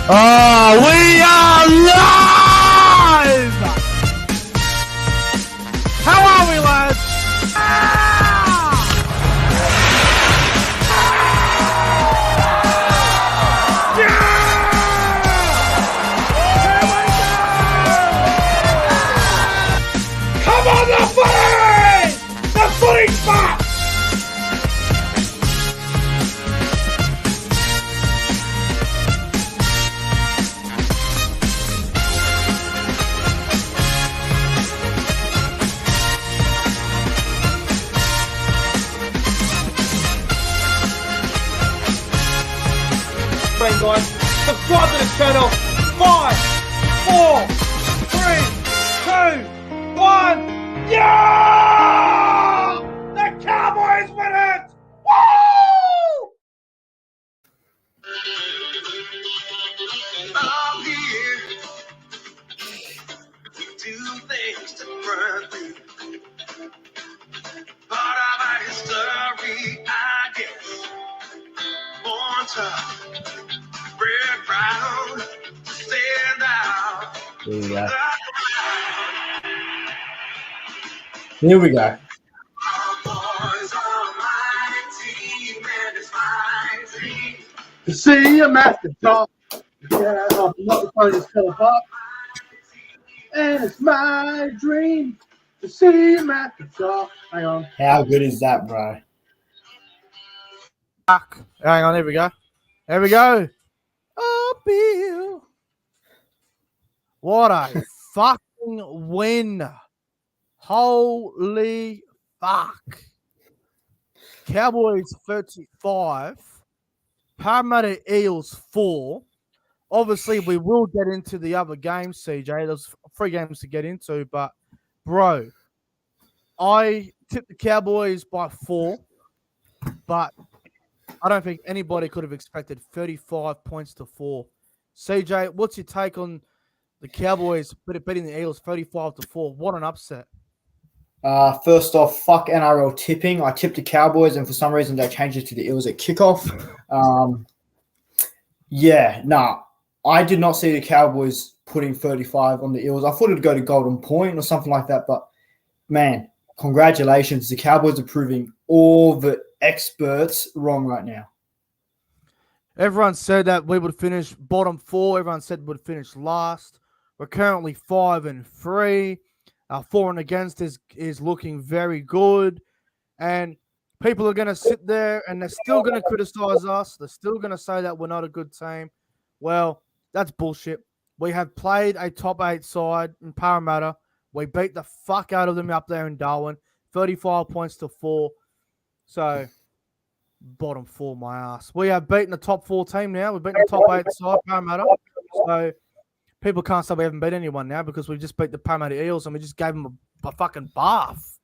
Oh, we are live! How are we, lads? Come on, the footy! The footy spot! Guys, subscribe to the channel. 5, 4, 3, 2, 1. Yeah! The Cowboys win it! Woo! I'm here to do things differently. Part of our history, I guess. Born tough. Red, brown, stand out. Here we go. Here we go. To see him at the top, yeah, not the phone just fell apart. And it's my dream to see him at the top. Hang on. How good is that, bro? Hang on, here we go. There we go. Oh, Bill. What a fucking win. Holy fuck. Cowboys 35. Parramatta Eels 4. Obviously, we will get into the other games, CJ. There's 3 games to get into, but, bro, I tipped the Cowboys by 4, but I don't think anybody could have expected 35 points to 4. CJ, what's your take on the Cowboys beating the Eagles 35 to 4? What an upset. First off, fuck NRL tipping. I tipped the Cowboys, and for some reason they changed it to the Eels at kickoff. I did not see the Cowboys putting 35 on the Eels. I thought it would go to Golden Point or something like that, but, man, congratulations. The Cowboys are proving all the experts wrong right now. Everyone said that we would finish bottom 4. Everyone said we would finish last. We're currently 5-3. Our for and against is looking very good. And people are going to sit there and they're still going to criticize us. They're still going to say that we're not a good team. Well, that's bullshit. We have played a top 8 side in Parramatta. We beat the fuck out of them up there in Darwin. 35 points to 4. So, bottom 4, my ass. We have beaten the top 4 team now. We've beaten the top 8 side, Parramatta. So, people can't say we haven't beat anyone now because we just beat the Parramatta Eels and we just gave them a fucking bath.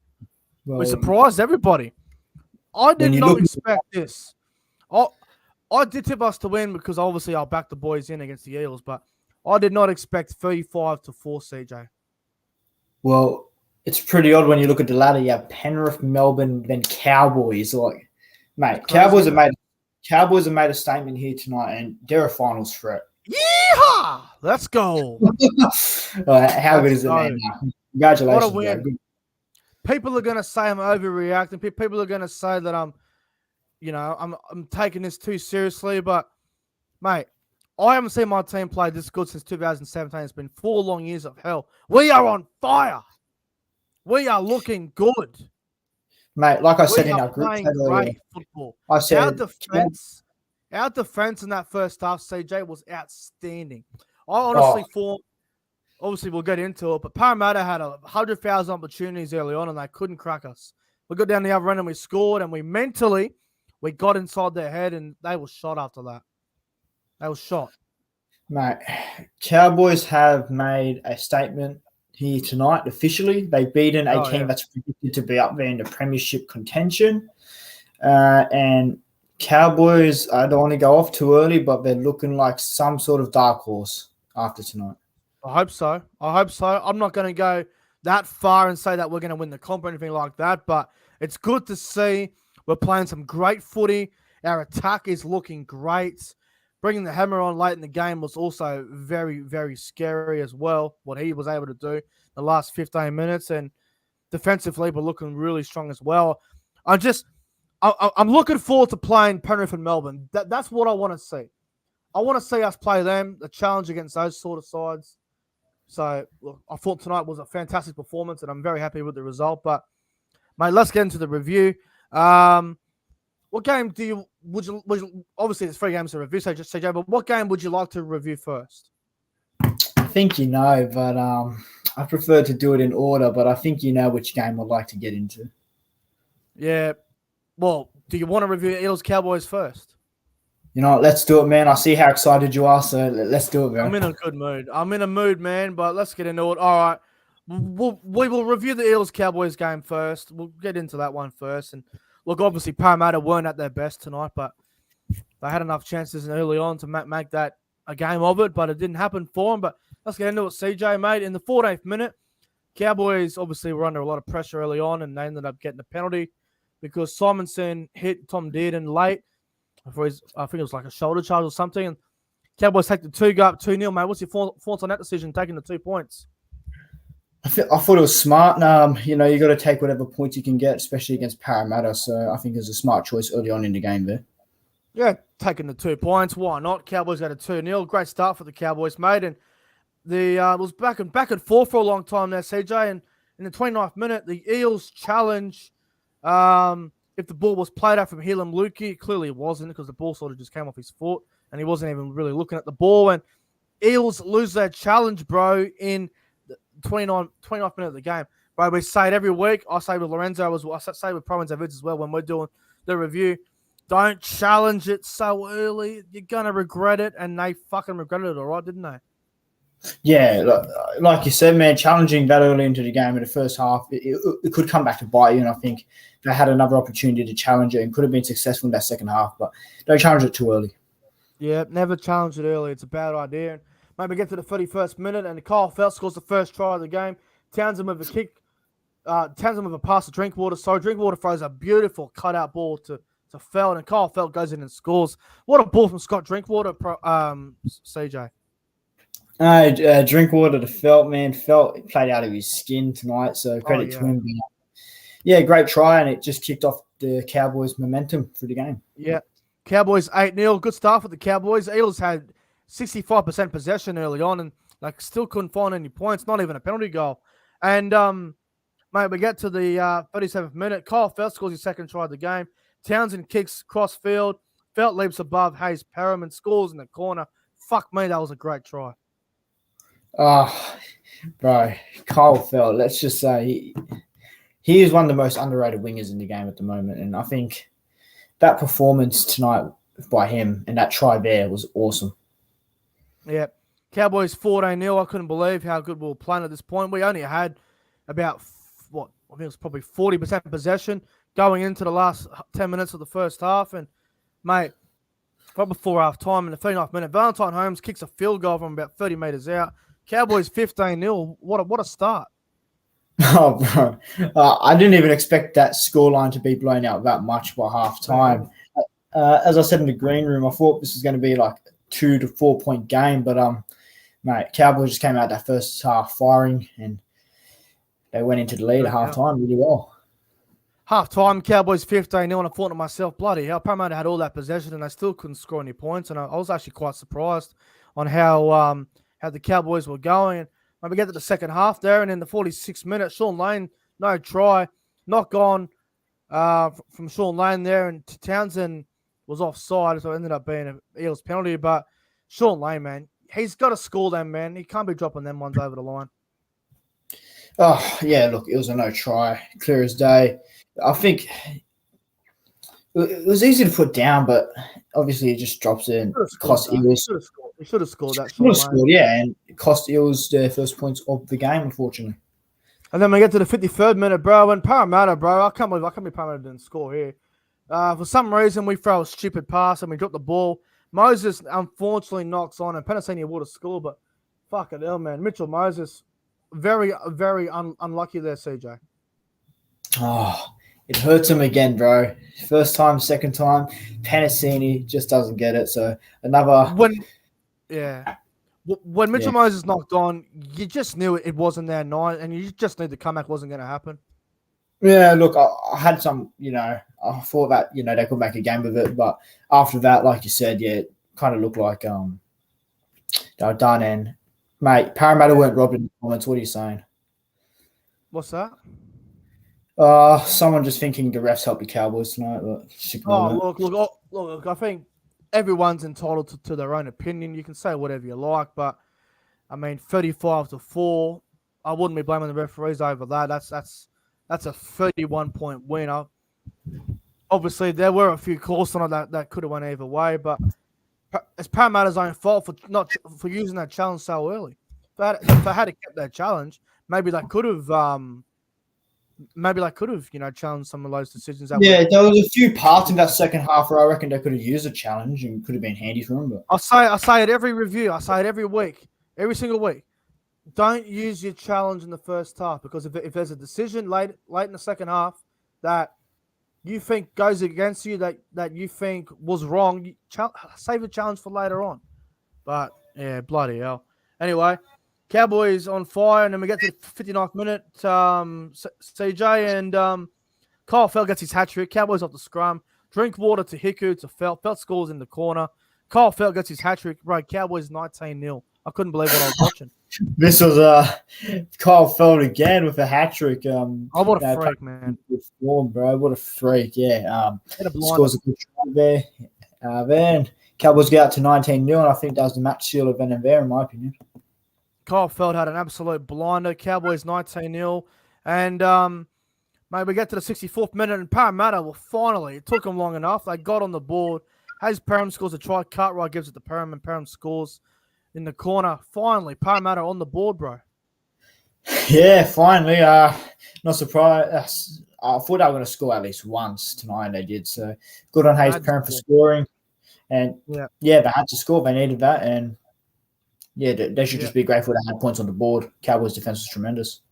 Well, we surprised everybody. I did not expect this. I did tip us to win because obviously I'll back the boys in against the Eels, but I did not expect 35 to 4, CJ. Well, it's pretty odd when you look at the ladder. You have Penrith, Melbourne, then Cowboys. Like, mate, Cowboys have made a statement here tonight, and they're a finals threat. Yeehaw! Let's go. How good is it, man? Congratulations. What a win. People are going to say I'm overreacting. People are going to say that I'm taking this too seriously. But, mate, I haven't seen my team play this good since 2017. It's been 4 long years of hell. We are on fire. We are looking good. Mate, like I said in our group chat earlier, football. I said our defense in that first half, CJ, was outstanding. I honestly thought, obviously we'll get into it, but Parramatta had 100,000 opportunities early on and they couldn't crack us. We got down the other end and we scored, and we got inside their head and they were shot after that. They were shot. Mate, Cowboys have made a statement here tonight officially. They've beaten a team that's predicted to be up there in the premiership contention. And Cowboys, I don't want to go off too early, but they're looking like some sort of dark horse after tonight. I hope so. I'm not going to go that far and say that we're going to win the comp or anything like that, but it's good to see we're playing some great footy. Our attack is looking great. bringing the hammer on late in the game was also very, very scary as well, what he was able to do the last 15 minutes. And defensively, we're looking really strong as well. I'm looking forward to playing Penrith and Melbourne. That's what I want to see. I want to see us play them, the challenge against those sort of sides. So, look, I thought tonight was a fantastic performance, and I'm very happy with the result. But, mate, let's get into the review. What game would you obviously there's 3 games to review, so just CJ, but what game would you like to review first? I think you know, but I prefer to do it in order, but I think you know which game I'd like to get into. Yeah. Well, do you want to review Eels Cowboys first? You know, let's do it, man. I see how excited you are, so let's do it, man. I'm in a good mood. I'm in a mood, man, but let's get into it. All right. We will review the Eels-Cowboys game first. We'll get into that one first. And look, obviously, Parramatta weren't at their best tonight, but they had enough chances early on to make that a game of it, but it didn't happen for them. But let's get into it, CJ, mate. In the 14th minute, Cowboys obviously were under a lot of pressure early on, and they ended up getting a penalty because Simonson hit Tom Dearden late. I think it was like a shoulder charge or something. And Cowboys take the 2, go up 2-0, mate. What's your thoughts on that decision, taking the 2 points? I thought it was smart. You know, you got to take whatever points you can get, especially against Parramatta. So I think it was a smart choice early on in the game there. Yeah, taking the 2 points. Why not? Cowboys got a 2-0. Great start for the Cowboys, mate. And it was back and forth for a long time there, CJ. And in the 29th minute, the Eels challenge. If the ball was played out from Helam Lukey, it clearly wasn't because the ball sort of just came off his foot and he wasn't even really looking at the ball. And Eels lose their challenge, bro, in the 29th minute of the game. Bro, we say it every week. I say with Lorenzo as well. I say with Province Vids as well when we're doing the review. Don't challenge it so early. You're going to regret it. And they fucking regretted it, all right, didn't they? Yeah, like you said, man, challenging that early into the game in the first half, it could come back to bite you. And I think they had another opportunity to challenge it and could have been successful in that second half, but don't challenge it too early. Yeah, never challenge it early. It's a bad idea. And maybe get to the 31st minute, and Kyle Feldt scores the first try of the game. Townsend with a kick. Townsend with a pass to Drinkwater. So Drinkwater throws a beautiful cutout ball to Feldt, and Kyle Feldt goes in and scores. What a ball from Scott Drinkwater, CJ. Drinkwater to Feldt, man. Feldt played out of his skin tonight, so credit to him. Yeah, great try, and it just kicked off the Cowboys' momentum for the game. Yeah. Cowboys 8-0. Good start for the Cowboys. Eels had 65% possession early on and still couldn't find any points, not even a penalty goal. And, mate, we get to the 37th minute. Kyle Feldt scores his second try of the game. Townsend kicks cross field. Feldt leaps above Hayes Perriman, scores in the corner. Fuck me, that was a great try. Oh, bro, Kyle Feldt, let's just say he is one of the most underrated wingers in the game at the moment. And I think that performance tonight by him and that try there was awesome. Yeah. Cowboys 14-0. I couldn't believe how good we were playing at this point. We only had about, I think it was probably 40% possession going into the last 10 minutes of the first half. And, mate, right before half time in the 39th minute, Valentine Holmes kicks a field goal from about 30 metres out. Cowboys 15-0. What a start. Oh, bro. I didn't even expect that scoreline to be blown out that much by half time. As I said in the green room, I thought this was going to be like a 2 to 4 point game, but mate, Cowboys just came out that first half firing and they went into the lead at half time really well. Half time, Cowboys 15-0, and I thought to myself, bloody hell, Parramatta had all that possession and they still couldn't score any points. And I was actually quite surprised on how the Cowboys were going. And when we get to the second half there, and in the 46th minute, Sean Lane, no try, knock on from Sean Lane there, and Townsend was offside, so it ended up being an Eels penalty. But Sean Lane, man, he's got to score them, man. He can't be dropping them ones over the line. Oh, yeah, look, it was a no try, clear as day. I think it was easy to put down, but obviously it just drops it and cost Eels. He should have scored that. And it cost Eels their first points of the game, unfortunately. And then we get to the 53rd minute, bro, and Parramatta, bro, I can't believe Parramatta didn't score here. For some reason, we throw a stupid pass and we drop the ball. Moses unfortunately knocks on, and Penasini would have scored, but fuck it, hell, man. Mitchell Moses, very, very unlucky there, CJ. Oh, It hurts him again, bro. First time, second time. Panasini just doesn't get it. So another. When Mitchell Moses knocked on, you just knew it wasn't their night, and you just knew the comeback wasn't going to happen. Yeah, look, I had some, I thought that, they could make a game of it. But after that, like you said, it kind of looked like they were done. And, mate, Parramatta weren't robbed in the comments. What are you saying? What's that? Someone just thinking the refs helped the Cowboys tonight. But look, I think everyone's entitled to their own opinion. You can say whatever you like, but, 35-4, I wouldn't be blaming the referees over that. That's a 31-point winner. Obviously, there were a few calls on it that could have went either way, but it's Parramatta's own fault for using that challenge so early. If they had kept that challenge, maybe they could have, challenged some of those decisions. There was a few parts in that second half where I reckon they could have used a challenge and could have been handy for them. But I say it every review. I say it every week, every single week. Don't use your challenge in the first half, because if there's a decision late in the second half that you think goes against you, that you think was wrong, save the challenge for later on. But, yeah, bloody hell. Anyway, Cowboys on fire, and then we get to the 59th minute. CJ and Kyle Felt gets his hat-trick. Cowboys off the scrum. Drinkwater to Hiku to Felt. Felt scores in the corner. Kyle Felt gets his hat-trick. Bro, Cowboys 19-0. I couldn't believe what I was watching. This was Kyle Felt again with a hat-trick. What a freak, man. Form, bro. What a freak, yeah. Scores a good try there. Then Cowboys get out to 19-0, and I think that was the match seal of then there, in my opinion. Kyle Felt had an absolute blinder. Cowboys 19-0. And, mate, we get to the 64th minute, and Parramatta it took them long enough. They got on the board. Hayes Perham scores a try. Cartwright gives it to Perham, and Perham scores in the corner. Finally, Parramatta on the board, bro. Yeah, finally. Not surprised. I thought they were going to score at least once tonight, and they did. So good on Hayes Perham for scoring. And, they had to score. They needed that. And, they should just be grateful they had points on the board. Cowboys' defense was tremendous.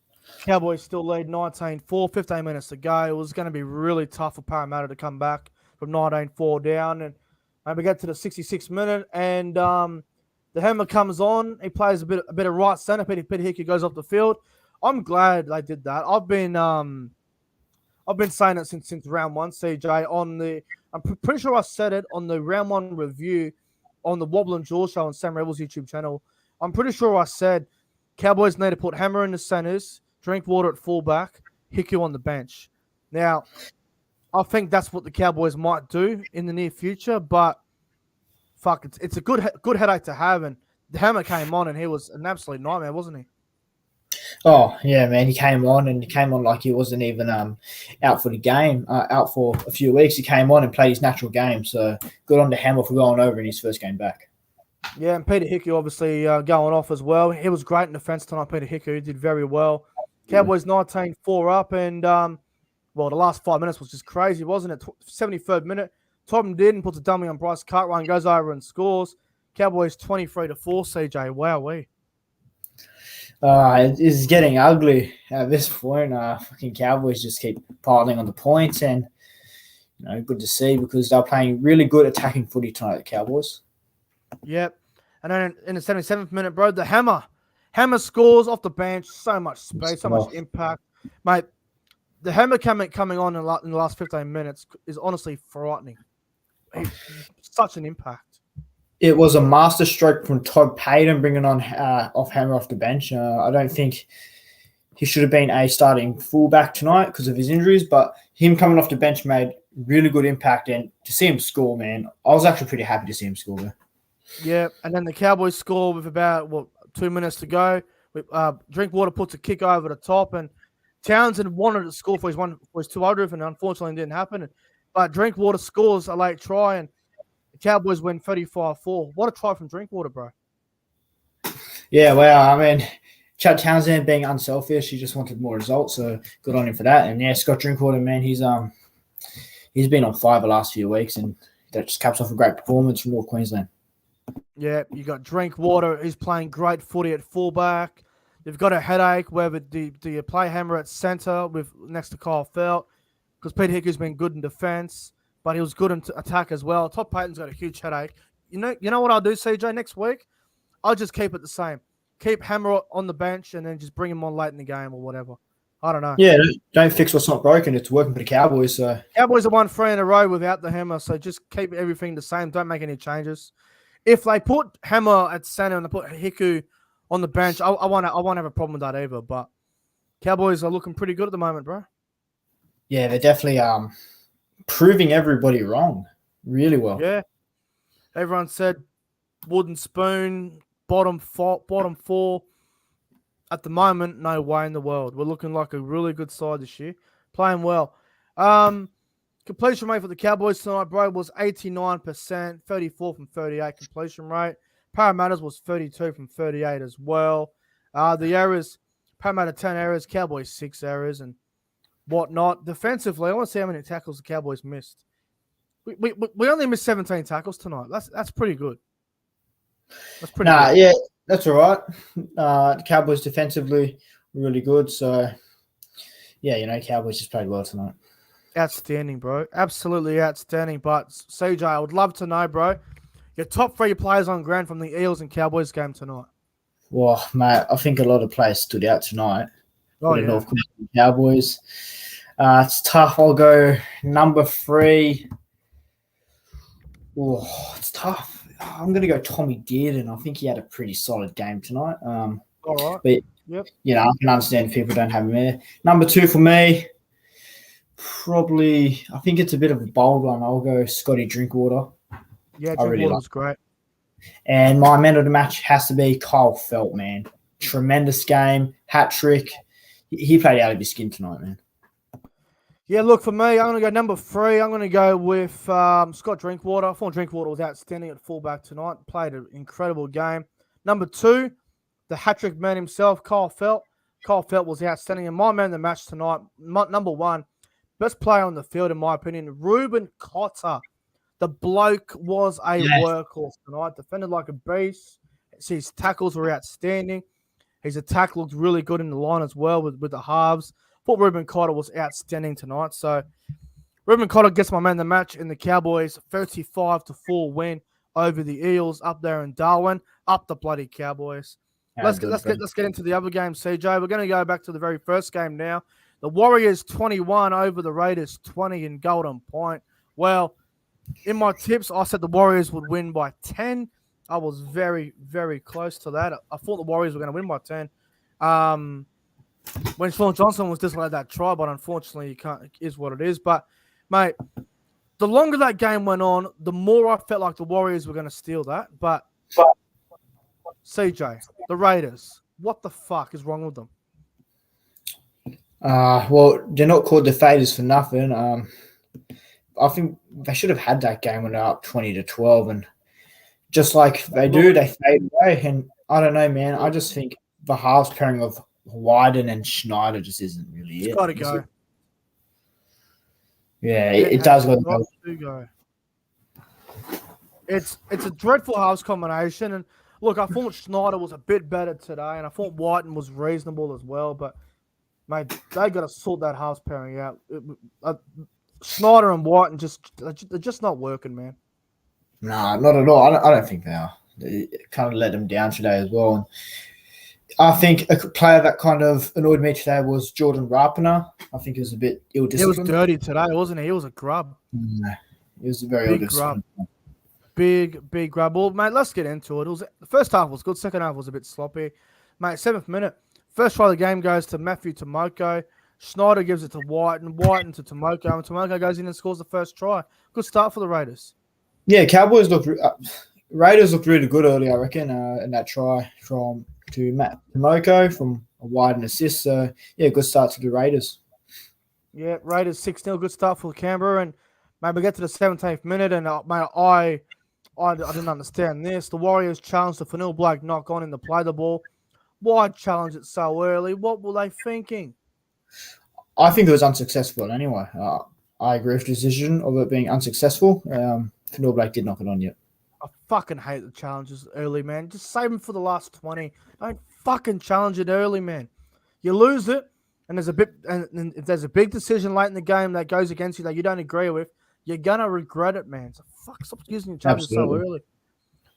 Cowboys still lead 19-4, 15 minutes to go. It was going to be really tough for Parramatta to come back from 19-4 down. And we get to the 66th minute, and the hammer comes on. He plays a bit of right centre. Peter Hickey goes off the field. I'm glad they did that. I've been saying it since round one, CJ. I'm pretty sure I said it on the round one review on the Wobble and Jaw show on Sam Rebel's YouTube channel. I'm pretty sure I said Cowboys need to put Hammer in the centres, Drinkwater at fullback, Hickey on the bench. Now, I think that's what the Cowboys might do in the near future, but fuck, it's a good headache to have. And the Hammer came on, and he was an absolute nightmare, wasn't he? Oh, yeah, man. He came on like he wasn't even out for the game, out for a few weeks. He came on and played his natural game. So good on the Hammer for going over in his first game back. Yeah, and Peter Hickey obviously going off as well. He was great in defence tonight, Peter Hickey. He did very well. Cowboys 19-4 up, and, the last 5 minutes was just crazy, wasn't it? 73rd minute, Tom did and puts a dummy on Bryce Cartwright and goes over and scores. Cowboys 23-4, CJ. Wowee. It is getting ugly at this point. Fucking Cowboys just keep piling on the points, and good to see because they're playing really good attacking footy tonight, the Cowboys. Yep. And then in the 77th minute, bro, the Hammer scores off the bench. So much space, so much impact. Mate, the Hammer coming on in the last 15 minutes is honestly frightening. Such an impact. It was a masterstroke from Todd Payton bringing on Hammer off the bench. I don't think he should have been a starting fullback tonight because of his injuries, but him coming off the bench made really good impact. And to see him score, man, I was actually pretty happy to see him score there. Yeah, and then the Cowboys score with about 2 minutes to go. Drinkwater puts a kick over the top, and Townsend wanted to score for his 200th, and unfortunately it didn't happen. But Drinkwater scores a late try, and the Cowboys win 35-4. What a try from Drinkwater, bro. Yeah, well, I mean, Chad Townsend being unselfish, he just wanted more results, so good on him for that. And yeah, Scott Drinkwater, man, he's been on fire the last few weeks, and that just caps off a great performance from North Queensland. Yeah, you got Drinkwater. He's playing great footy at fullback. You've got a headache. Do you play Hammer at centre with next to Kyle Felt? because Pete Hicker's been good in defense, but he was good in attack as well. Todd Payton's got a huge headache. You know what I'll do, CJ, next week? I'll just keep it the same. Keep Hammer on the bench and then just bring him on late in the game or whatever. I don't know. Yeah, don't fix what's not broken. It's working for the Cowboys. So Cowboys have won 3 in a row without the Hammer, so just keep everything the same. Don't make any changes. If they put Hammer at center and they put Hiku on the bench, I won't have a problem with that either. But Cowboys are looking pretty good at the moment, bro. Yeah, they're definitely proving everybody wrong really well. Yeah. Everyone said wooden spoon, bottom 4. At the moment, no way in the world. We're looking like a really good side this year. Playing well. Completion rate for the Cowboys tonight, bro, was 89%, 34 from 38 completion rate. Parramatta's was 32 from 38 as well. The errors, Parramatta 10 errors, Cowboys 6 errors and whatnot. Defensively, I want to see how many tackles the Cowboys missed. We only missed 17 tackles tonight. That's pretty good. That's pretty good. Yeah, that's all right. The Cowboys defensively really good. So, yeah, Cowboys just played well tonight. Outstanding, bro. Absolutely outstanding. But, CJ, I would love to know, bro, your top 3 players on ground from the Eels and Cowboys game tonight. Well, mate, I think a lot of players stood out tonight. Oh, yeah. North Queensland Cowboys. It's tough. I'll go number 3. Oh, it's tough. I'm going to go Tommy Dearden. I think he had a pretty solid game tonight. All right. But, yep. I can understand people don't have him there. Number 2 for me, probably, I think it's a bit of a bold one. I'll go Scotty Drinkwater. Yeah, Drinkwater was great. And my man of the match has to be Kyle Felt, man. Tremendous game, hat trick. He played out of his skin tonight, man. Yeah, look, for me, I'm going to go number 3. I'm going to go with Scott Drinkwater. I thought Drinkwater was outstanding at fullback tonight. Played an incredible game. Number 2, the hat-trick man himself, Kyle Felt. Kyle Felt was outstanding. And my man of the match tonight, number 1, best player on the field, in my opinion, Ruben Cotter. The bloke was a workhorse tonight. Defended like a beast. His tackles were outstanding. His attack looked really good in the line as well with the halves. Thought Ruben Cotter was outstanding tonight. So Ruben Cotter gets my man of the match in the Cowboys 35-4 win over the Eels up there in Darwin. Up the bloody Cowboys. Let's get into the other game, CJ. We're going to go back to the very first game now. The Warriors 21 over the Raiders 20 in Golden Point. Well, in my tips, I said the Warriors would win by 10. I was very, very close to that. I thought the Warriors were going to win by 10. When Sean Johnson was disallowed that try, but unfortunately, it is what it is. But, mate, the longer that game went on, the more I felt like the Warriors were going to steal that. But, CJ, the Raiders, what the fuck is wrong with them? Well, they're not called the Faders for nothing. I think they should have had that game when they're up 20-12, and just like they do, they fade away. And I don't know, man. I just think the halves pairing of Wyden and Schneider just isn't really it. It's got to go. Yeah, it does go. It's a dreadful halves combination, and look, I thought Schneider was a bit better today, and I thought Wyden was reasonable as well. But mate, they got to sort that halves pairing out. Schneider and Wyden they're just not working, man. Nah, not at all. I don't think they are. They kind of let them down today as well. And I think a player that kind of annoyed me today was Jordan Rapiner. I think he was a bit ill-disciplined. He was dirty today, wasn't he? He was a grub. Nah, he was a very ill-disciplined. Big grub. Well, mate, let's get into it. The first half was good. Second half was a bit sloppy. Mate, 7th minute. First try of the game goes to Matthew Tomoko. Schneider gives it to Wyden to Tomoko, and Tomoko goes in and scores the first try. Good start for the Raiders. Yeah, Raiders looked really good early, I reckon, in that try to Matt Tomoko from a Wyden assist. So, yeah, good start to the Raiders. Yeah, Raiders 6-0, good start for Canberra. And, mate, we get to the 17th minute, and, mate, I didn't understand this. The Warriors challenged the Fanil Blake knock on in to play the ball. Why challenge it so early? What were they thinking? I think it was unsuccessful anyway. I agree with the decision of it being unsuccessful. Fanil Blake did knock it on yet. I fucking hate the challenges early, man. Just save them for the last 20. Don't fucking challenge it early, man. You lose it, and if there's a big decision late in the game that goes against you that you don't agree with, you're gonna regret it, man. So stop using your chances so early.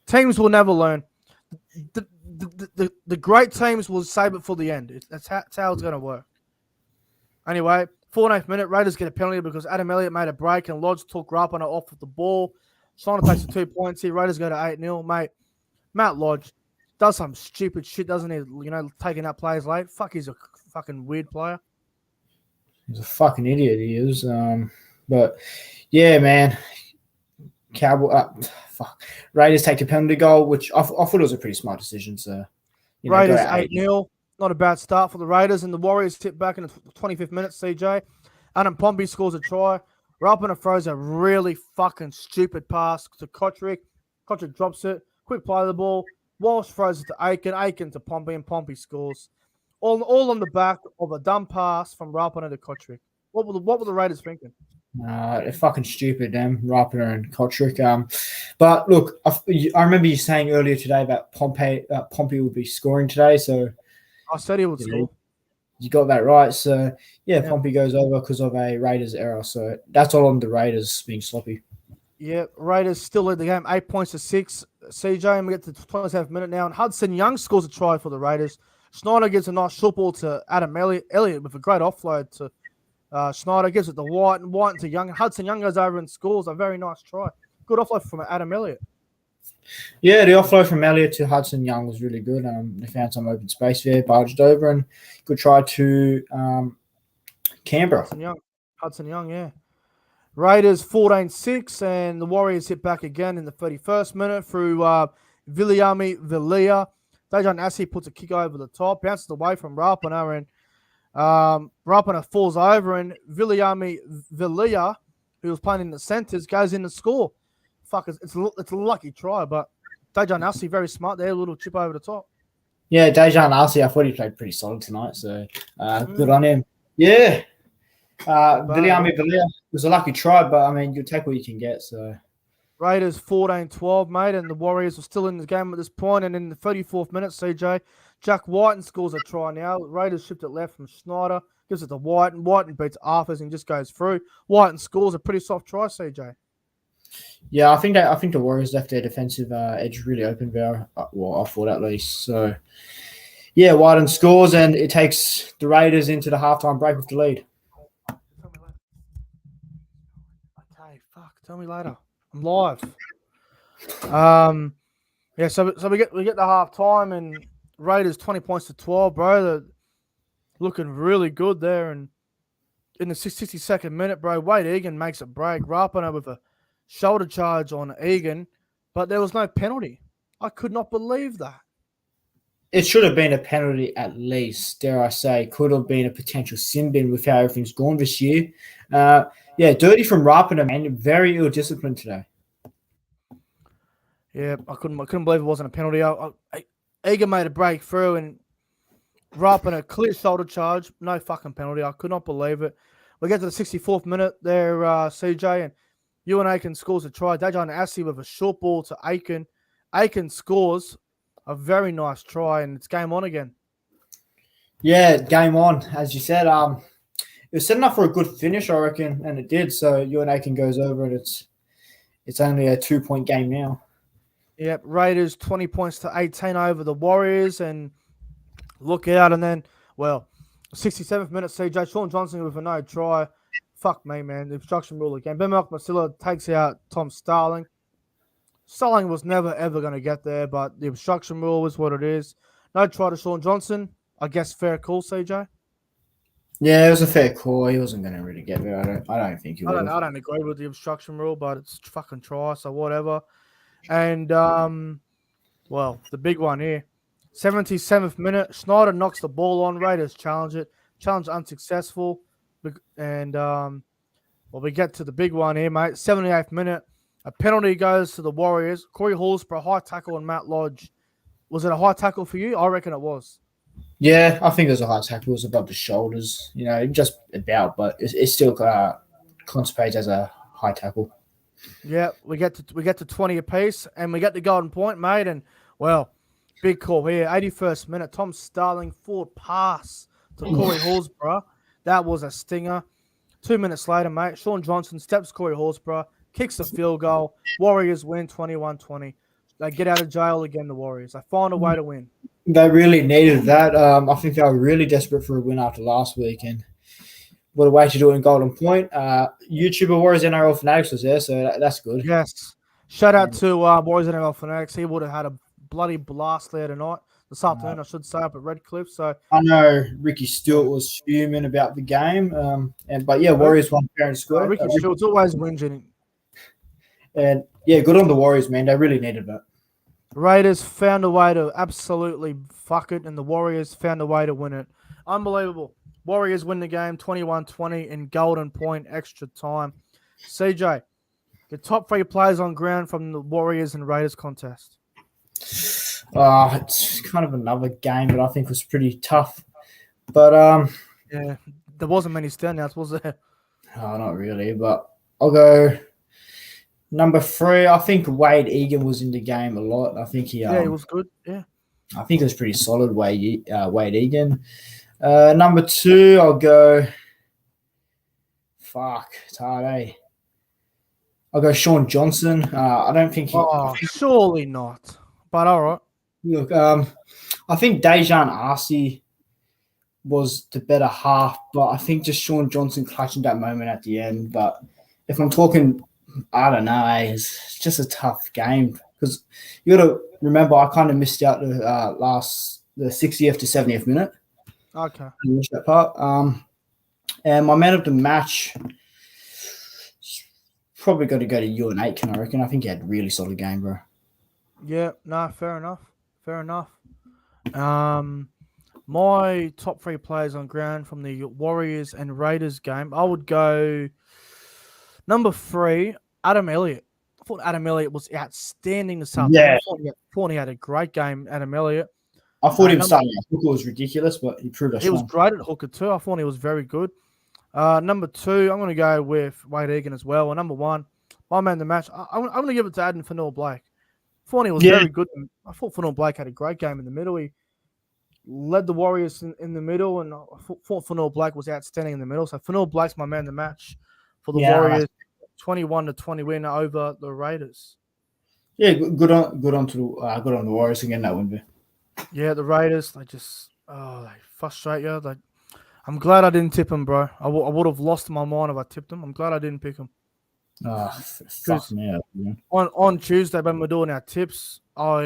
Teams will never learn. The great teams will save it for the end. That's how it's gonna work. Anyway, 49th minute, Raiders get a penalty because Adam Elliott made a break and Lodge took Rapana off of the ball. Schneider takes the 2 points here. Raiders go to 8-0, mate. Matt Lodge does some stupid shit, doesn't he? Taking out players late. Fuck, he's a fucking weird player. He's a fucking idiot, he is. But, yeah, man. Raiders take the penalty goal, which I thought it was a pretty smart decision. So, Raiders 8-0. Not a bad start for the Raiders. And the Warriors tip back in the 25th minute, CJ. Adam Pompey scores a try. Rapana throws a really fucking stupid pass to Kotrick. Kotrick drops it. Quick play of the ball. Walsh throws it to Aiken. Aiken to Pompey, and Pompey scores. All on the back of a dumb pass from Rapana to Kotrick. What were the Raiders thinking? They're fucking stupid, them, Rapana and Kotrick. But look, I remember you saying earlier today that Pompey would be scoring today. So I said he would score. You got that right. So, yeah, Pompey goes over because of a Raiders error. So that's all on the Raiders being sloppy. Yeah, Raiders still lead the game 8 points to 6. CJ, and we get to the 27th minute now. And Hudson Young scores a try for the Raiders. Schneider gives a nice short ball to Adam Elliott with a great offload to Schneider. Gives it to White and White to Young. And Hudson Young goes over and scores a very nice try. Good offload from Adam Elliott. Yeah, the offload from Elliott to Hudson Young was really good. They found some open space there, barged over, and good try to Canberra. Hudson Young, yeah. Raiders 14-6, and the Warriors hit back again in the 31st minute through Viliami Villia. Dejan Assi puts a kick over the top, bounces away from Rapana, and Rapana falls over, and Viliami Villia, who was playing in the centres, goes in to score. Fuck, it's a lucky try, but Dejan Assi, very smart there, a little chip over the top. Yeah, Dejan Assi, I thought he played pretty solid tonight, so good on him. Yeah. Viliami Villia was a lucky try, but, I mean, you take what you can get, so. Raiders 14-12, mate, and the Warriors are still in the game at this point, and in the 34th minute, CJ, Jack Whiten scores a try now. Raiders shift it left from Schneider, gives it to Whiten. Whiten beats Arthurs and just goes through. Whiten scores a pretty soft try, CJ. Yeah, I think the Warriors left their defensive edge really open there. Well, I thought at least. So, yeah, Whiten scores, and it takes the Raiders into the halftime break with the lead. Okay, fuck. Tell me later. I'm live. Yeah. So we get the halftime, and Raiders 20 points to 12, bro. They're looking really good there, and in the 62nd minute, bro, Wade Egan makes a break. Rapana with a shoulder charge on Egan, but there was no penalty. I could not believe that. It should have been a penalty at least, dare I say. Could have been a potential sin bin with how everything's gone this year. Yeah, dirty from Rapana, man. Very ill-disciplined today. Yeah, I couldn't believe it wasn't a penalty. Egan made a breakthrough, and Rapana clear shoulder charge. No fucking penalty. I could not believe it. We get to the 64th minute there, CJ, and Ewan Aiken scores a try. Dejan Assi with a short ball to Aiken. Aiken scores a very nice try, and it's game on again. Yeah, game on, as you said. It was setting up for a good finish, I reckon, and it did. So Ewan Aiken goes over, and it's only a 2-point game now. Yep, Raiders 20 points to 18 over the Warriors, and look out. And then, 67th minute, CJ, Sean Johnson with a no try. Fuck me, man. The obstruction rule again. Ben Masilla takes out Tom Starling. Starling was never, ever going to get there, but the obstruction rule is what it is. No try to Sean Johnson. I guess fair call, CJ. Yeah, it was a fair call. He wasn't going to really get there. I don't think he would. I don't agree with the obstruction rule, but it's fucking try, so whatever. And, the big one here. 77th minute, Schneider knocks the ball on. Raiders challenge it. Challenge unsuccessful. And, we get to the big one here, mate. 78th minute, a penalty goes to the Warriors. Corey Halls for a high tackle on Matt Lodge. Was it a high tackle for you? I reckon it was. Yeah, I think it was a high tackle. It was above the shoulders, just about, but it still contemplates as a high tackle. Yeah, we get to 20 apiece, and we get the golden point, mate. And big call here. 81st minute, Tom Starling forward pass to Corey Horsburgh. That was a stinger. 2 minutes later, mate, Sean Johnson steps Corey Horsburgh, kicks the field goal. Warriors win 21-20. They get out of jail again, the Warriors. They find a way to win. They really needed that. I think they were really desperate for a win after last week, and what a way to do it in Golden Point. YouTuber Warriors NRL Fanatics was there, so that's good. Yes. Shout out to Warriors NRL Fanatics. He would have had a bloody blast there tonight. This afternoon, I should say, up at Redcliffe. So I know Ricky Stewart was fuming about the game, but Warriors won fair and square. Ricky Stewart's always whinging. And good on the Warriors, man. They really needed that. Raiders found a way to absolutely fuck it, and the Warriors found a way to win it. Unbelievable. Warriors win the game 21-20 in Golden Point extra time. CJ, the top 3 players on ground from the Warriors and Raiders contest. It's kind of another game that I think was pretty tough. But yeah, there wasn't many standouts, was there? Oh, not really, but I'll go number 3. I think Wade Egan was in the game a lot. I think he was good. Yeah. I think it was pretty solid, Wade Egan. Number 2, I'll go. Fuck, it's hard, eh? I'll go Sean Johnson. I don't think surely not. But all right. Look, I think Dejan Arce was the better half, but I think just Sean Johnson clutching that moment at the end. But if I'm talking, I don't know, it's just a tough game because you got to remember I kind of missed out the 60th to 70th minute. Okay. I missed that part. And my man of the match probably got to go to Ewan Aitken, I reckon. I think he had a really solid game, bro. Yeah, no, fair enough. My top 3 players on ground from the Warriors and Raiders game, I would go number 3, Adam Elliott. I thought Adam Elliott was outstanding this afternoon. Yeah. I thought he had a great game, Adam Elliott. I thought him starting at hooker was ridiculous, but he proved us He was wrong. great at hooker too. I thought he was very good. Number 2, I'm going to go with Wade Egan as well. And number 1, my man of the match, I'm going to give it to Aden Fanua Blake. I thought he was very good. I thought Fanua Blake had a great game in the middle. He led the Warriors in the middle, and I thought Fanua Blake was outstanding in the middle. So Fanua Blake's my man of the match for the Warriors, 21-20 win over the Raiders. Yeah, good on the Warriors again that win. Yeah, the Raiders, they frustrate you. I'm glad I didn't tip them, bro. I would have lost my mind if I tipped them. I'm glad I didn't pick them. Oh, fuck me up, man. On Tuesday, when we're doing our tips, I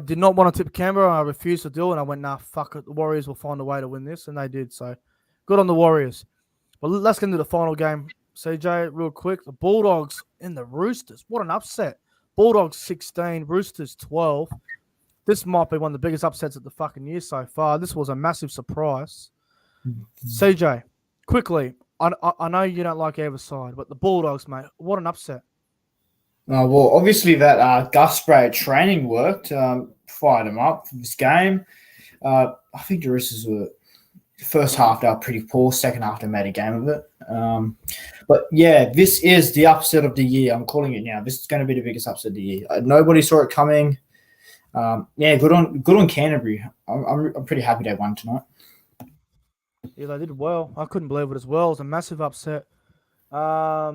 did not want to tip Canberra. I refused to do it, and I went, nah, fuck it. The Warriors will find a way to win this, and they did. So, good on the Warriors. But let's get into the final game, CJ, real quick. The Bulldogs and the Roosters. What an upset. Bulldogs 16, Roosters 12. This might be one of the biggest upsets of the fucking year so far. This was a massive surprise. CJ, quickly, I know you don't like either side, but the Bulldogs, mate, what an upset. Well, obviously that Gus Spray training worked, fired them up for this game. I think the Roosters were, first half they were pretty poor, second half they made a game of it. But yeah, this is the upset of the year. I'm calling it now. This is going to be the biggest upset of the year. Nobody saw it coming. Good on Canterbury. I'm pretty happy they won tonight. Yeah, they did well. I couldn't believe it as well. It was a massive upset. All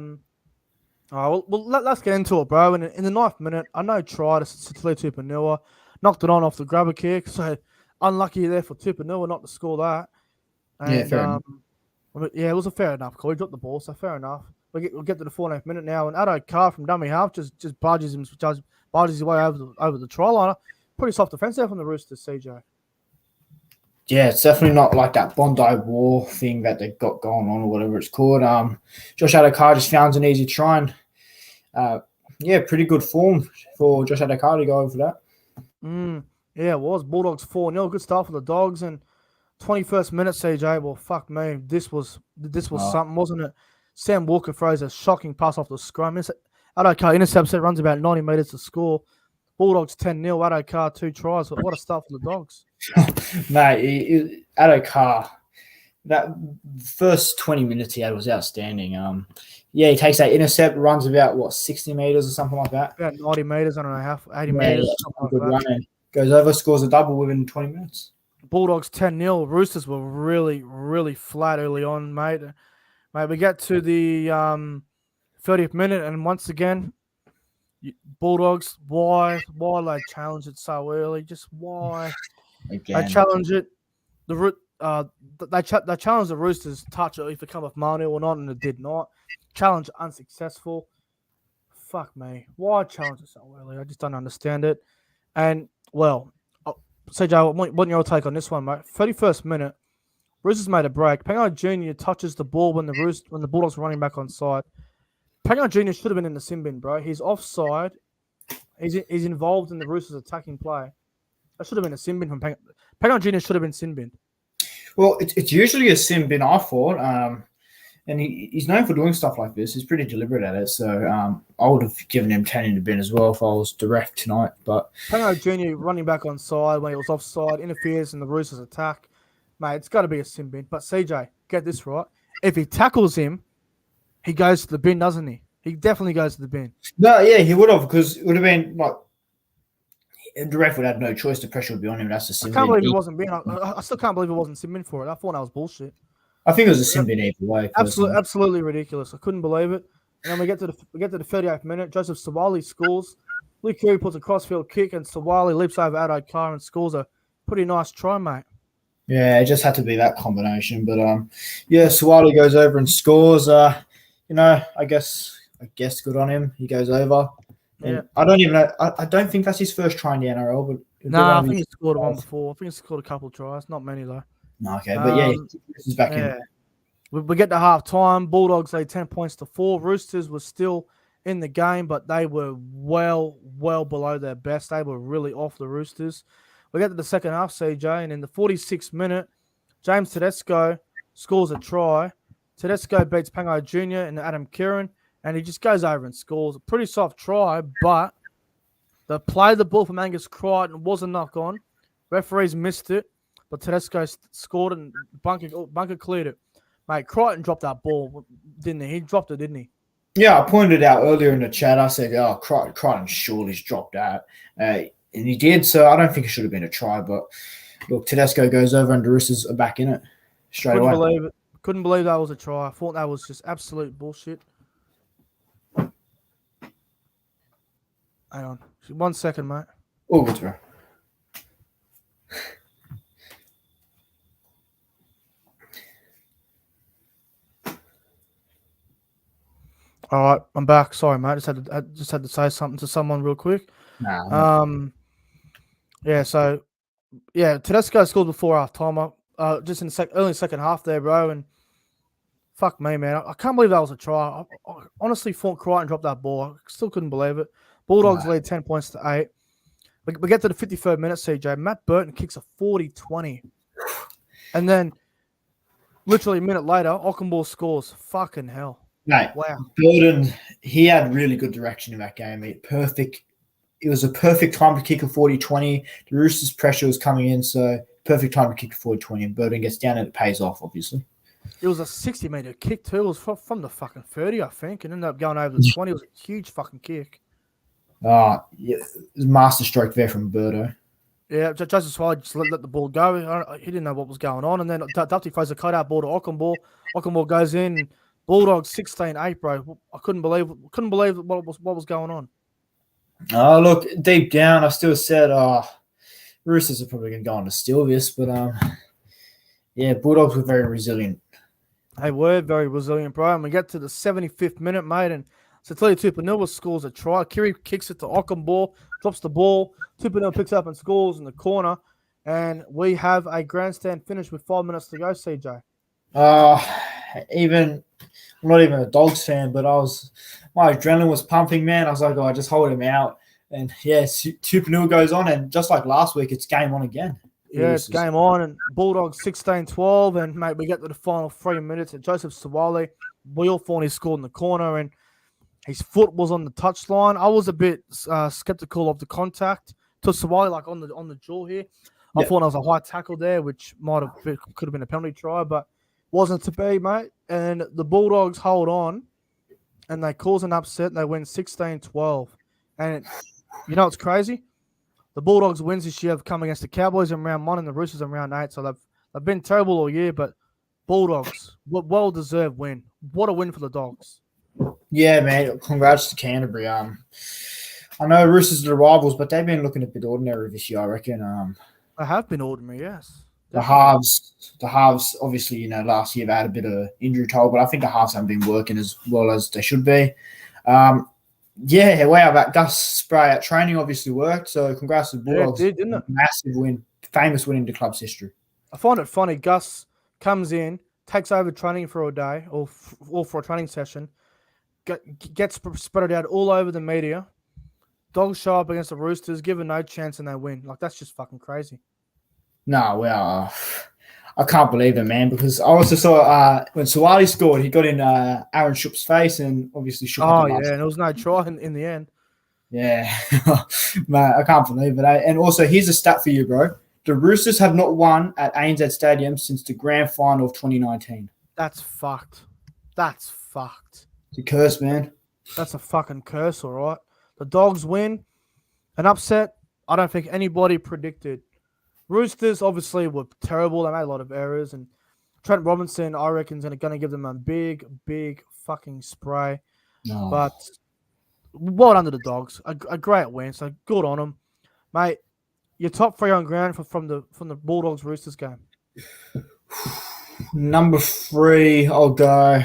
right, well, let's get into it, bro. In the 9th minute, I know tried to Tupanua, knocked it on off the grubber kick. So unlucky there for Tupanua not to score that. And, fair enough. It was a fair enough call. He dropped the ball, so fair enough. We'll get to the 14th minute now, and Addo Carr from dummy half just barges his way over the try line. Pretty soft defense there from the Roosters, CJ. Yeah, it's definitely not like that Bondi War thing that they've got going on or whatever it's called. Josh Addo-Carr just found an easy try and, pretty good form for Josh Addo-Carr to go over that. Yeah, it was. Bulldogs 4-0. Good start for the Dogs. And 21st minute, CJ, well, fuck me. This was something, wasn't it? Sam Walker throws a shocking pass off the scrum. Addo-Carr intercepts it, runs about 90 metres to score. Bulldogs 10-0, Addo-Carr 2 tries. What a start for the Dogs. Mate, Addo-Carr, that first 20 minutes he had was outstanding. He takes that intercept, runs about, 60 metres or something like that? About 90 metres, I don't know, 80 metres. Good run, and goes over, scores a double within 20 minutes. Bulldogs 10-0. Roosters were really, really flat early on, mate. Mate, we get to the 30th minute, and once again, Bulldogs, why they challenge it so early? Just why? Again. They challenge it. They challenged the Roosters touch if it come off Manu or not, and it did not. Challenge unsuccessful. Fuck me. Why challenge it so early? I just don't understand it. And, well, CJ, what your take on this one, mate? 31st minute, Roosters made a break. Pangai Jr. touches the ball when the Bulldogs were running back on side. Pangai Jr. should have been in the sin bin, bro. He's offside. He's involved in the Roosters attacking play. That should have been a sin bin from Pangai. Pangai Jr. should have been sin bin. Well, it's usually a sin bin, I thought. And he's known for doing stuff like this. He's pretty deliberate at it. So I would have given him 10 in the bin as well if I was direct tonight. But Pangai Jr. running back on side when he was offside, interferes in the Roosters attack. Mate, it's got to be a sin bin. But CJ, get this right. If he tackles him, he goes to the bin, doesn't he? He definitely goes to the bin. No, yeah, he would have, because it would have been like the ref would have no choice. The pressure would be on him. That's a sin bin. I can't believe it wasn't bin. I still can't believe it wasn't sin bin for it. I thought that was bullshit. I think it was a sin bin either way. Absolutely ridiculous. I couldn't believe it. And then we get to the 38th minute. Joseph Sawali scores. Luke Keary puts a crossfield kick, and Sawali leaps over Addo Carr and scores a pretty nice try, mate. Yeah, it just had to be that combination. But yeah, Sawali goes over and scores. I guess good on him. He goes over. Yeah. I don't even know. I don't think that's his first try in the NRL. But no, I think he scored one before. I think he scored a couple of tries. Not many though. No, okay, but yeah, he's back in. We get to half time. Bulldogs lead 10 points to 4. Roosters were still in the game, but they were well below their best. They were really off the Roosters. We get to the second half, CJ, and in the 46th minute, James Tedesco scores a try. Tedesco beats Pangai Jr. and Adam Kieran, and he just goes over and scores. A pretty soft try, but the play the ball from Angus Crichton was a knock on. Referees missed it, but Tedesco scored and Bunker cleared it. Mate, Crichton dropped that ball, didn't he? He dropped it, didn't he? Yeah, I pointed out earlier in the chat. I said, "Oh, Crichton surely's dropped that," and he did. So I don't think it should have been a try. But look, Tedesco goes over and the Roosters are back in it straight away. Believe it. Couldn't believe that was a try. I thought that was just absolute bullshit. Hang on, 1 second, mate. Oh, good, bro. All right, I'm back. Sorry, mate. I just had to say something to someone real quick. Nah. Yeah. So, yeah, Tedesco scored before half time. Just in the early second half there, bro. And fuck me, man. I can't believe that was a try. I honestly thought Crichton dropped that ball. I still couldn't believe it. Bulldogs lead 10 points to 8. We get to the 53rd minute, CJ. Matt Burton kicks a 40-20. And then, literally a minute later, Ockenball scores. Fucking hell. Mate, wow. Burton, he had really good direction in that game. It was a perfect time to kick a 40-20. The Roosters' pressure was coming in, so perfect time to kick a 40-20. And Burton gets down and it pays off, obviously. It was a 60-meter kick, too. It was from the fucking 30, I think, and ended up going over the 20. It was a huge fucking kick. Yeah, it was master stroke there from Burto. Yeah, Joseph Swallow just let the ball go. He didn't know what was going on. And then Dufty throws a cutout ball to Ockenball. Ockenball goes in. Bulldogs 16-8, bro. I couldn't believe what was going on. Oh, look, deep down, I still said, Roosters are probably going to go on to steal this. But, yeah, Bulldogs were very resilient. They were very resilient, bro. And we get to the 75th minute, mate, and Satili Tupanua scores a try. Kiri kicks it to Ockenball, drops the ball. Tupanua picks up and scores in the corner. And we have a grandstand finish with 5 minutes to go, CJ. I'm not even a Dogs fan, but my adrenaline was pumping, man. I was like, I just hold him out. And, yeah, Tupanua goes on, and just like last week, it's game on again. Yeah, it's game on, and Bulldogs 16-12, and, mate, we get to the final 3 minutes, and Joseph Sawali, we all thought he scored in the corner, and his foot was on the touchline. I was a bit skeptical of the contact to Sawali, like on the jaw here. I thought it was a high tackle there, which could have been a penalty try, but wasn't to be, mate. And the Bulldogs hold on, and they cause an upset, and they win 16-12. And you know what's crazy? the Bulldogs' wins this year have come against the Cowboys in round 1 and the Roosters in round 8. So they've been terrible all year, but Bulldogs, well-deserved win. What a win for the Dogs. Yeah, man. Congrats to Canterbury. I know Roosters are the rivals, but they've been looking a bit ordinary this year, I reckon. They have been ordinary, yes. The halves, obviously, last year they had a bit of injury toll, but I think the halves haven't been working as well as they should be. Yeah, wow, that Gus spray at training obviously worked. So congrats to the Bulldogs. Yeah, it did, didn't it? Massive win, famous win in the club's history. I find it funny. Gus comes in, takes over training for a day or for a training session, gets spread out all over the media. Dogs show up against the Roosters, give a no chance, and they win. Like, that's just fucking crazy. No, well, I can't believe it, man, because I also saw when Suwali scored, he got in Aaron Shoop's face and obviously shook. Oh, yeah, and there was no try in the end. Yeah, man, I can't believe it. And also, here's a stat for you, bro. The Roosters have not won at ANZ Stadium since the grand final of 2019. That's fucked. That's fucked. It's a curse, man. That's a fucking curse, all right? The Dogs win. An upset I don't think anybody predicted. Roosters obviously were terrible. They made a lot of errors. And Trent Robinson, I reckon, is going to give them a big, big fucking spray. No. But well done to the Dogs. A great win. So good on them. Mate, your top 3 on ground from the Bulldogs-Roosters game. Number 3, I'll go.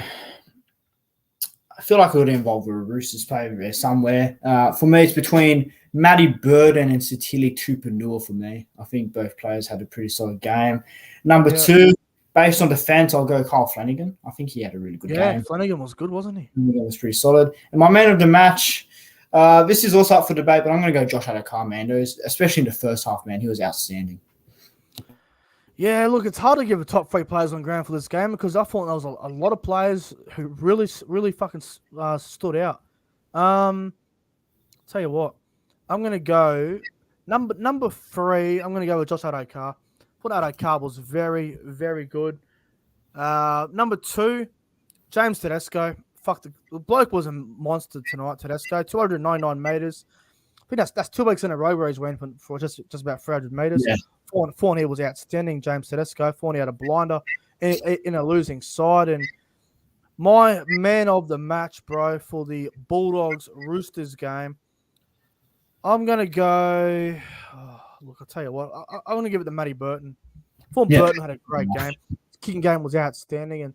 I feel like it would involve a Roosters player there somewhere. For me, it's between Matty Burden and Satili Tupanua for me. I think both players had a pretty solid game. Number 2, based on defense, I'll go Kyle Flanagan. I think he had a really good game. Yeah, Flanagan was good, wasn't he? That was pretty solid. And my man of the match, this is also up for debate, but I'm going to go Josh Adokar, man. Especially in the first half, man. He was outstanding. Yeah, look, it's hard to give a top 3 players on ground for this game because I thought there was a lot of players who really fucking stood out. Tell you what, I'm going to go number 3. I'm going to go with Josh Adokar. I thought Adokar was very, very good. Number 2, James Tedesco. The bloke was a monster tonight, Tedesco. 299 metres. I think that's 2 weeks in a row where he's went for just about 300 metres. Yeah. 4 was outstanding, James Tedesco. 4 had a blinder in a losing side. And my man of the match, bro, for the Bulldogs-Roosters game, I'm going to go... look, I'll tell you what. I'm going to give it to Matty Burton. Burton had a great game. His kicking game was outstanding. And,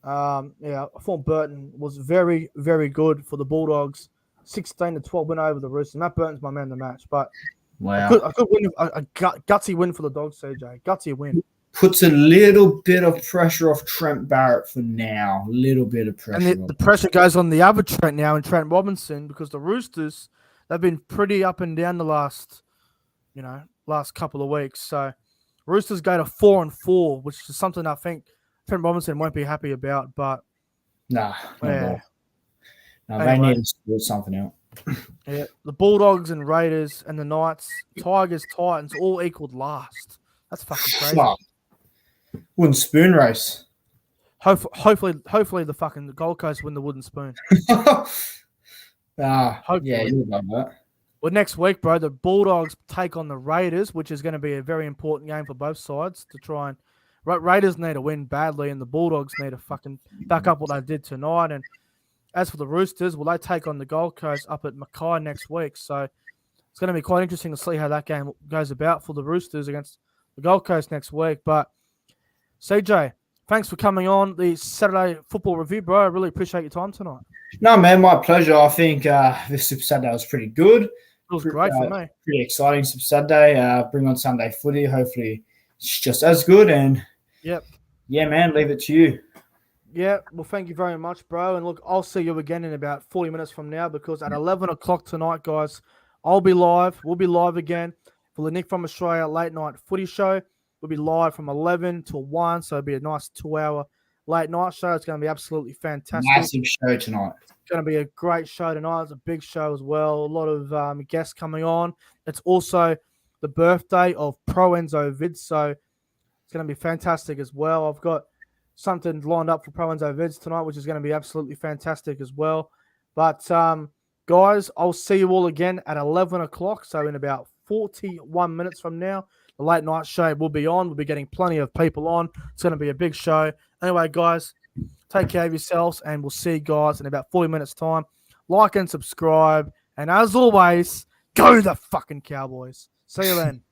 I thought Burton was very, very good for the Bulldogs. 16-12 win over the Roosters. Matt Burton's my man of the match. But wow. A good win, a gutsy win for the Dogs, CJ. Gutsy win. Puts a little bit of pressure off Trent Barrett for now. A little bit of pressure. And the pressure goes on the other Trent now and Trent Robinson because the Roosters, they've been pretty up and down the last couple of weeks. So Roosters go to 4-4, which is something I think Trent Robinson won't be happy about. But nah, yeah. They need to sort something out. Yeah, the Bulldogs and Raiders and the Knights, Tigers, Titans all equaled last. That's fucking crazy. Wow. Wooden spoon race. Hopefully the fucking Gold Coast win the wooden spoon. Yeah, you love that. Well, next week, bro, the Bulldogs take on the Raiders, which is going to be a very important game for both sides to try and. Raiders need to win badly, and the Bulldogs need to fucking back up what they did tonight. And as for the Roosters, they take on the Gold Coast up at Mackay next week. So it's going to be quite interesting to see how that game goes about for the Roosters against the Gold Coast next week. But CJ, thanks for coming on the Saturday Football Review, bro. I really appreciate your time tonight. No, man, my pleasure. I think this Super Saturday was pretty good. It was great for me. Pretty exciting Super Saturday. Bring on Sunday footy. Hopefully it's just as good. And yep. Yeah, man, leave it to you. Yeah, well, thank you very much, bro. And look, I'll see you again in about 40 minutes from now because at 11 o'clock tonight, guys, I'll be live. We'll be live again for the Nick from Australia late night footy show. We'll be live from 11 to 1, so it'll be a nice 2-hour late night show. It's going to be absolutely fantastic. Massive show tonight. It's going to be a great show tonight. It's a big show as well. A lot of guests coming on. It's also the birthday of Pro Enzo Vid, so it's going to be fantastic as well. I've got something lined up for Pro Enzo Vids tonight, which is going to be absolutely fantastic as well. But, guys, I'll see you all again at 11 o'clock, so in about 41 minutes from now, the late night show will be on. We'll be getting plenty of people on. It's going to be a big show. Anyway, guys, take care of yourselves, and we'll see you guys in about 40 minutes' time. Like and subscribe. And as always, go the fucking Cowboys. See you then.